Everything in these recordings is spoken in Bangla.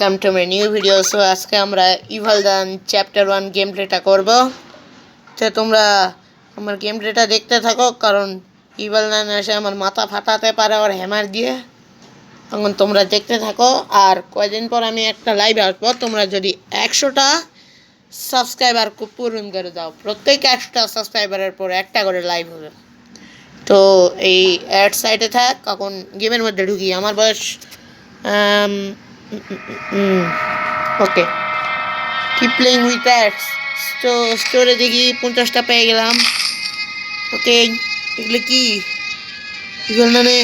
Welcome to my new video. So আজকে আমরা ইভাল দান চ্যাপ্টার 1 গেম প্লেটা করব। তো তোমরা আমার গেম প্লেটা দেখতে থাকো, কারণ ইভাল দান এসে আমার মাথা ফাটাতে পারে আর হ্যামার দিয়ে। এখন তোমরা দেখতে থাকো, আর কয়েকদিন পর আমি একটা লাইভ আসবো। তোমরা যদি 100টা সাবস্ক্রাইবার পূরণ করে দাও, প্রত্যেক 100টা সাবস্ক্রাইবারের পর একটা করে লাইভ হবে। তো এই অ্যাড সাইটে থাক, এখন গেমের মধ্যে ঢুকি। আমার বয়স ওকে, কিপ প্লেইং উইথ অ্যাডস। তো স্টোরে দেখি 50টা পেয়ে গেলাম। ওকে, এগুলো কি? এগুলো মানে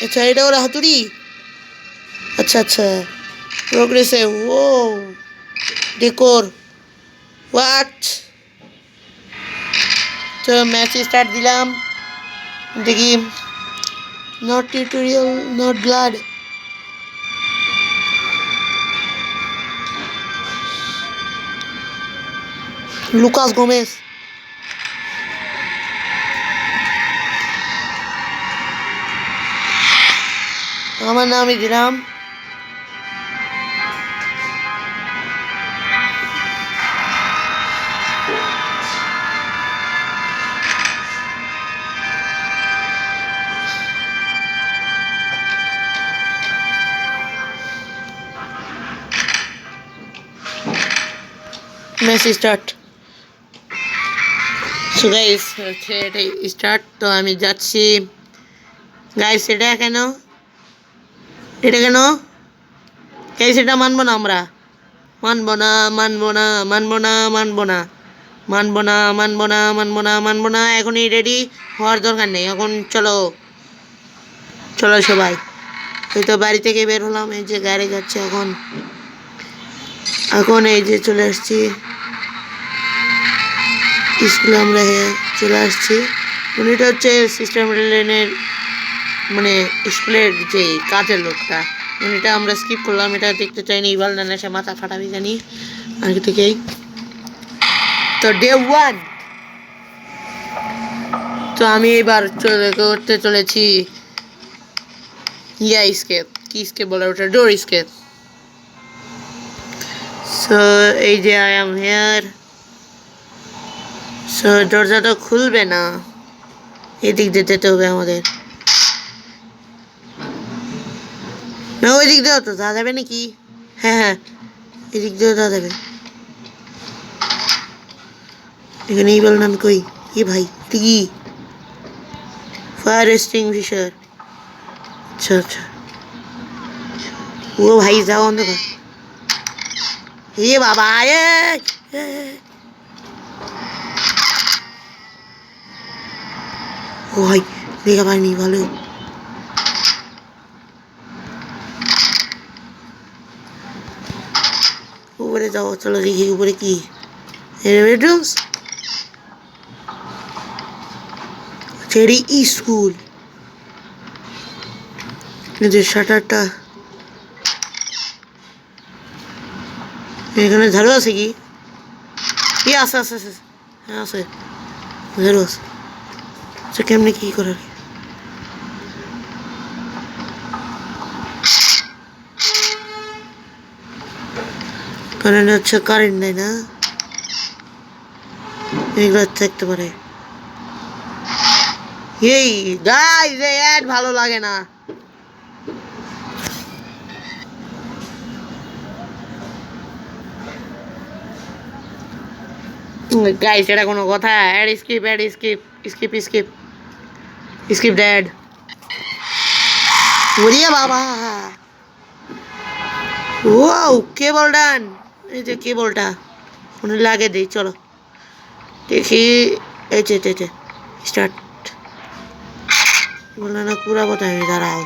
আচ্ছা, এটা ওরা হাতুড়ি। আচ্ছা আচ্ছা, প্রোগ্রেসে ও ডেকোর হোয়াট। তো ম্যাচ স্টার্ট দিলাম, দেখি not tutorial, not blood. Lucas Gomez, আমার নামই দিলাম। Match start. সো গাইস, এটাই স্টার্ট। তো আমি যাচ্ছি গাইস। এটা কেন গাইস? এটা মানবো না আমরা, মানবো না মানবো না মানবো না মানবো না মানবো না মানবো না মানবো না মানবো না। এখনই রেডি হওয়ার দরকার নেই। এখন চলো চলো সবাই। এই তো বাড়ি থেকে বের হলাম, এই যে গাড়ি যাচ্ছে। এখন এই যে চলে আসছি স্কুলে। আমরা চলে আসছি। এটা হচ্ছে সিস্টেম লেনের মানে স্কুলের যে কাজের লোকটা, এটা আমরা স্কিপ করলাম। এটা দেখতে চাইনি। ইভাল দান এসে মাথা ফাটাবি জানি আগে থেকেই। তো ডে 1। তো আমি এবার করতে চলেছি স্কেপ। কি স্কেপ বলে ওটা? ডোর স্কেপ। সো এই যে আই এম হিয়ার। সো দরজা তো খুলবে না, এদিক দিয়ে যেতে হবে আমাদের। না, ওই দিক দিয়েও তো যাওয়া যাবে নাকি? হ্যাঁ, এদিক দিয়েও যাওয়া যাবে। এখানে ইভাল দান কই? ভাই কি ফায়ার এক্সটিংগুইশার? আচ্ছা আচ্ছা, ও ভাই যাও অন্ধকার। বাবা ও ভাই দেখা পাইনি, ভালো। উপরে যাও, চলো দেখি উপরে কি। Bedrooms, cherry school. এদের শাটারটা এখানে ঝাড়ু আছে কি? আছে আছে আছে, হ্যাঁ আছে, ঝাড়ু আছে। আচ্ছা, কেমনে কি করার? কারেন্ট হচ্ছে, কারেন্ট নেই না, এগুলো থাকতে পারে। এই গাইস, এই অ্যাড ভালো লাগে না। গাইস, এটা কোনো কথা? Ad skip, ad skip, skip skip skip ad. ওরে বাবা, ও কেবল ডান। এই যে কেবলটা মনে লাগে দেই, চলো দেখি। এই যে স্টার্ট বললো না পুরা কথা। আমি দাঁড়াও,